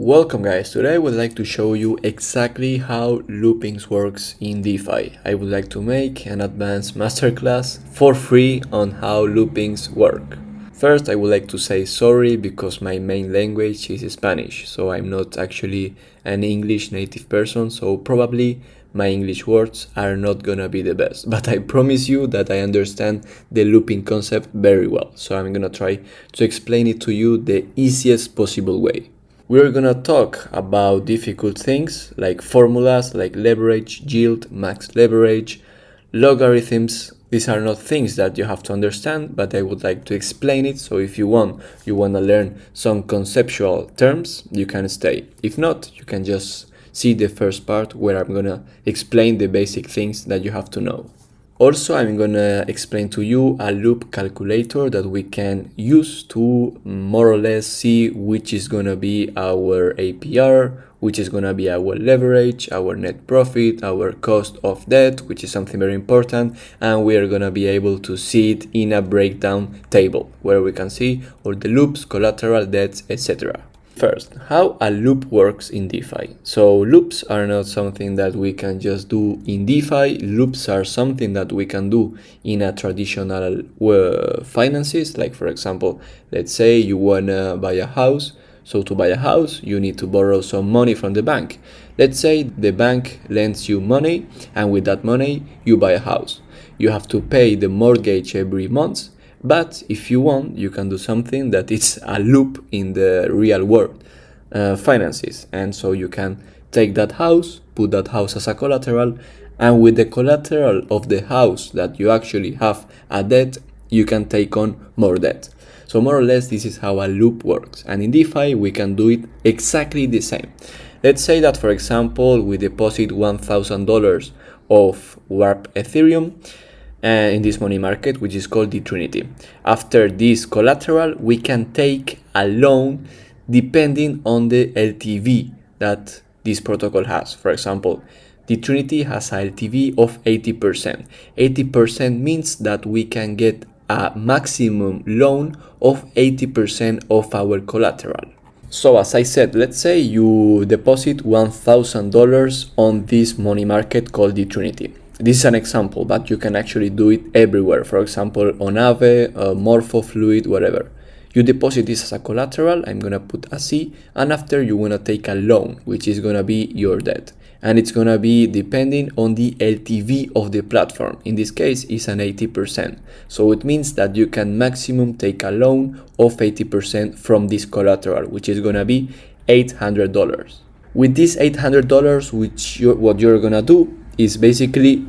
Welcome guys, today I would like to show you exactly how Loopings works in DeFi. I would like to make an advanced masterclass for free on how Loopings work. First, I would like to say sorry because my main language is Spanish, so I'm not actually an English native person, so probably my English words are not gonna be the best, but I promise you that I understand the looping concept very well, so I'm gonna try to explain it to you the easiest possible way. We're gonna talk about difficult things like formulas, like leverage, yield, max leverage, logarithms. These are not things that you have to understand, but I would like to explain it. So if you wanna learn some conceptual terms, you can stay. If not, you can just see the first part where I'm gonna explain the basic things that you have to know. Also, I'm gonna explain to you a loop calculator that we can use to more or less see which is gonna be our APR, which is gonna be our leverage, our net profit, our cost of debt, which is something very important, and we are gonna be able to see it in a breakdown table where we can see all the loops, collateral, debts, etc. First, how a loop works in DeFi. So loops are not something that we can just do in DeFi. Loops are something that we can do in a traditional finances. Like for example, let's say you wanna buy a house. So to buy a house, you need to borrow some money from the bank. Let's say the bank lends you money, and with that money, you buy a house. You have to pay the mortgage every month. But if you want, you can do something that is a loop in the real world finances. And so you can take that house, put that house as a collateral, and with the collateral of the house that you actually have a debt, you can take on more debt. So more or less, this is how a loop works. And in DeFi, we can do it exactly the same. Let's say that, for example, we deposit $1,000 of Warp Ethereum in this money market, which is called the Trinity. After this collateral, we can take a loan depending on the LTV that this protocol has. For example, the Trinity has a LTV of 80%. 80% means that we can get a maximum loan of 80% of our collateral. So as I said, let's say you deposit $1,000 on this money market called the Trinity. This is an example, but you can actually do it everywhere. For example, on Aave, Morphofluid, whatever. You deposit this as a collateral. I'm gonna put a C, and after you wanna take a loan, which is gonna be your debt, and it's gonna be depending on the LTV of the platform. In this case, it's an 80%. So it means that you can maximum take a loan of 80% from this collateral, which is gonna be $800. With this $800, what you're gonna do is basically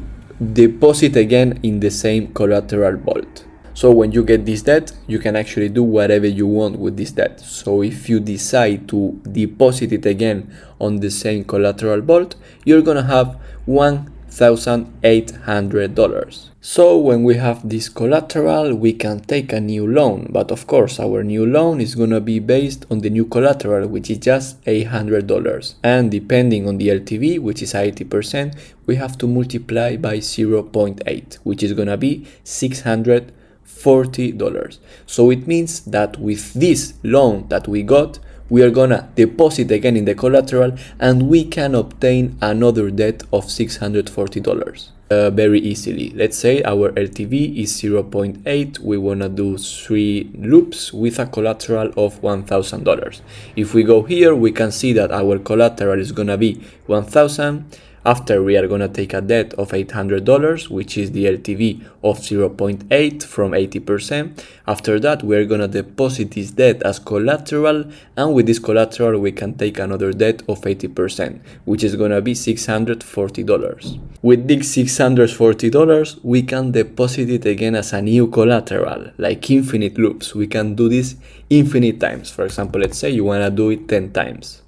deposit again in the same collateral vault. So when you get this debt, you can actually do whatever you want with this debt. So if you decide to deposit it again on the same collateral vault, you're gonna have $1,800. So when we have this collateral, we can take a new loan, but of course our new loan is gonna be based on the new collateral, which is just $800. And depending on the LTV, which is 80%, we have to multiply by 0.8, which is gonna be $640. So it means that with this loan that we got, we are gonna deposit again in the collateral, and we can obtain another debt of $640 very easily. Let's say our LTV is 0.8. We wanna do 3 loops with a collateral of $1,000. If we go here, we can see that our collateral is gonna be 1,000. After, we are gonna take a debt of $800, which is the LTV of 0.8 from 80%. After that, we are gonna deposit this debt as collateral, and with this collateral, we can take another debt of 80%, which is gonna be $640. With this $640, we can deposit it again as a new collateral, like infinite loops. We can do this infinite times. For example, let's say you wanna do it 10 times.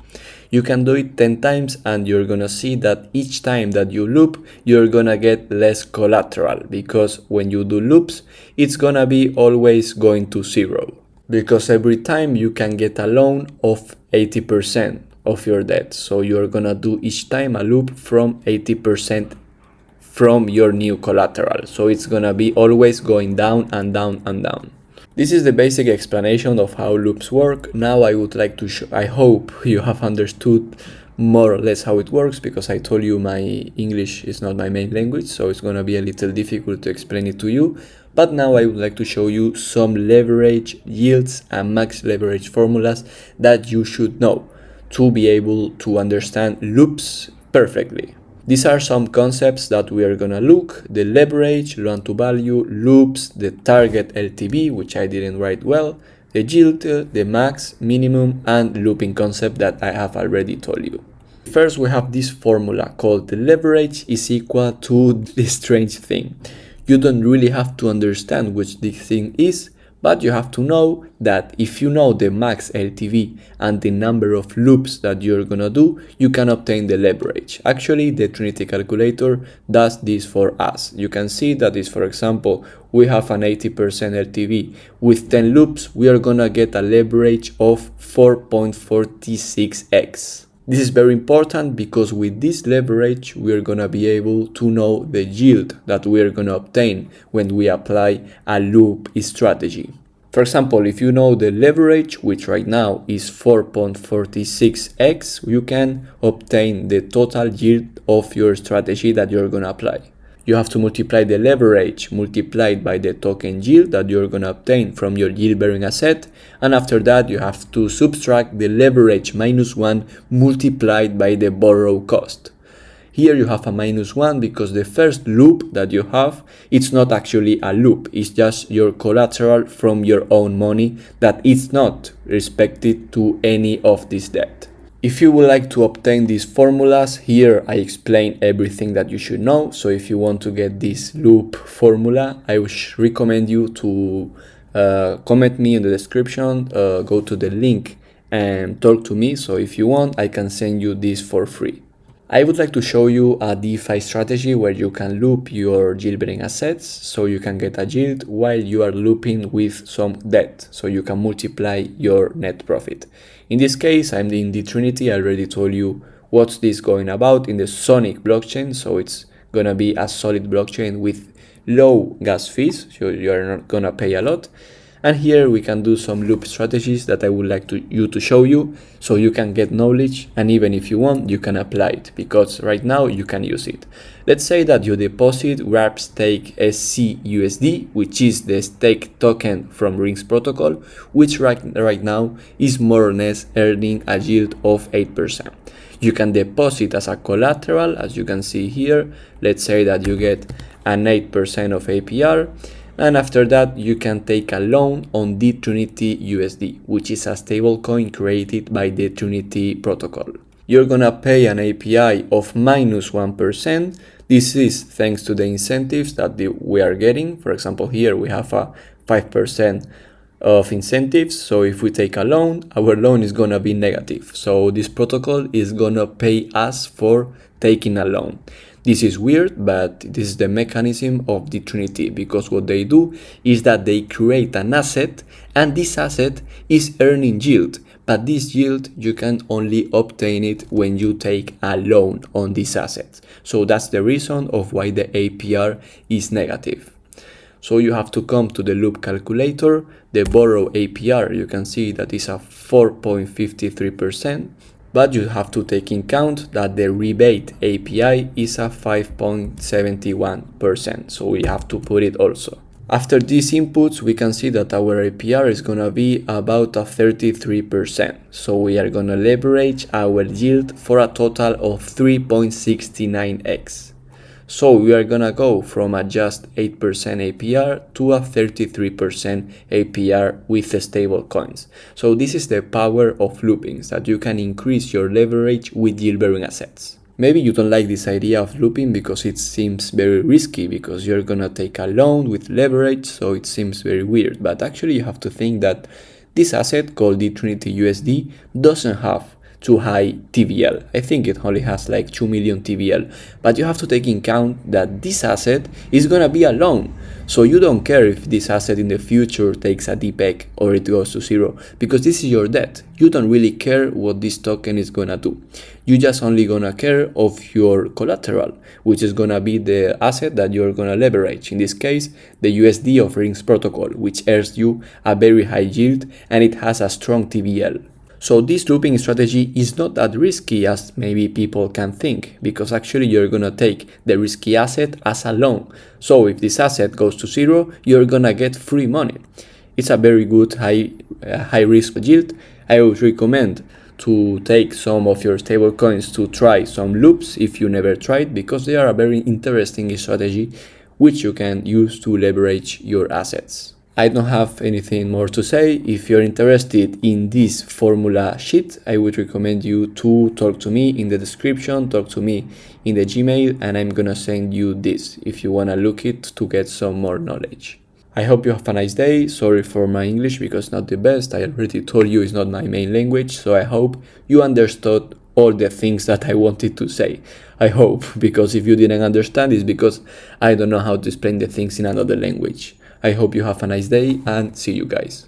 You can do it 10 times, and you're gonna see that each time that you loop, you're gonna get less collateral, because when you do loops, it's gonna be always going to 0. Because every time you can get a loan of 80% of your debt. So you're gonna do each time a loop from 80% from your new collateral. So it's gonna be always going down and down and down. This is the basic explanation of how loops work. Now I would like to I hope you have understood more or less how it works, because I told you my English is not my main language, so it's gonna be a little difficult to explain it to you. But now I would like to show you some leverage yields and max leverage formulas that you should know to be able to understand loops perfectly. These are some concepts that we are gonna look: the leverage, loan to value, loops, the target LTV, which I didn't write well, the yield, the max, minimum, and looping concept that I have already told you. First, we have this formula called the leverage is equal to this strange thing. You don't really have to understand which this thing is, but you have to know that if you know the max LTV and the number of loops that you're gonna do, you can obtain the leverage. Actually, the Trinity calculator does this for us. You can see that is, for example, we have an 80% LTV. With 10 loops, we are gonna get a leverage of 4.46x. This is very important because with this leverage, we are gonna be able to know the yield that we are gonna obtain when we apply a loop strategy. For example, if you know the leverage, which right now is 4.46x, you can obtain the total yield of your strategy that you're gonna apply. You have to multiply the leverage multiplied by the token yield that you're gonna obtain from your yield-bearing asset, and after that you have to subtract the leverage -1 multiplied by the borrow cost. Here you have a -1 because the first loop that you have, it's not actually a loop, it's just your collateral from your own money that is not respected to any of this debt. If you would like to obtain these formulas, here I explain everything that you should know. So if you want to get this loop formula, I would recommend you to comment me in the description, go to the link and talk to me. So if you want, I can send you this for free. I would like to show you a DeFi strategy where you can loop your yield-bearing assets so you can get a yield while you are looping with some debt, so you can multiply your net profit. In this case, I'm in the Trinity. I already told you what's this going about in the Sonic blockchain, so it's gonna be a solid blockchain with low gas fees, so you are not gonna pay a lot. And here we can do some loop strategies that I would like you to show you so you can get knowledge, and even if you want, you can apply it because right now you can use it. Let's say that you deposit wrap stake SCUSD, which is the stake token from Rings protocol, which right now is more or less earning a yield of 8%. You can deposit as a collateral, as you can see here. Let's say that you get an 8% of APR. And after that, you can take a loan on the Trinity USD, which is a stablecoin created by the Trinity protocol. You're gonna pay an API of -1%. This is thanks to the incentives that we are getting. For example, here we have a 5% of incentives. So if we take a loan, our loan is gonna be negative. So this protocol is gonna pay us for taking a loan. This is weird, but this is the mechanism of the Trinity, because what they do is that they create an asset and this asset is earning yield, but this yield you can only obtain it when you take a loan on this asset. So that's the reason of why the APR is negative. So you have to come to the loop calculator. The borrow APR, you can see that is a 4.53%. But you have to take in account that the rebate API is a 5.71%, so we have to put it also. After these inputs, we can see that our APR is gonna be about a 33%, so we are gonna leverage our yield for a total of 3.69x. So we are gonna go from a just 8% APR to a 33% APR with the stable coins. So this is the power of loopings, that you can increase your leverage with yield-bearing assets. Maybe you don't like this idea of looping because it seems very risky, because you're gonna take a loan with leverage, so it seems very weird. But actually you have to think that this asset called the Trinity USD doesn't have too high TVL. I think it only has like 2 million TVL, but you have to take in account that this asset is gonna be a loan. So you don't care if this asset in the future takes a deep egg or it goes to zero, because this is your debt. You don't really care what this token is gonna do. You just only gonna care of your collateral, which is gonna be the asset that you're gonna leverage. In this case, the USD offerings protocol, which earns you a very high yield and it has a strong TVL. So this looping strategy is not that risky as maybe people can think, because actually you're gonna take the risky asset as a loan. So if this asset goes to zero, you're gonna get free money. It's a very good high risk yield. I would recommend to take some of your stable coins to try some loops if you never tried, because they are a very interesting strategy which you can use to leverage your assets. I don't have anything more to say. If you're interested in this formula sheet, I would recommend you to talk to me in the description, talk to me in the Gmail, and I'm gonna send you this if you wanna look it to get some more knowledge. I hope you have a nice day. Sorry for my English because it's not the best. I already told you it's not my main language, so I hope you understood all the things that I wanted to say. I hope, because if you didn't understand, it's because I don't know how to explain the things in another language. I hope you have a nice day and see you guys.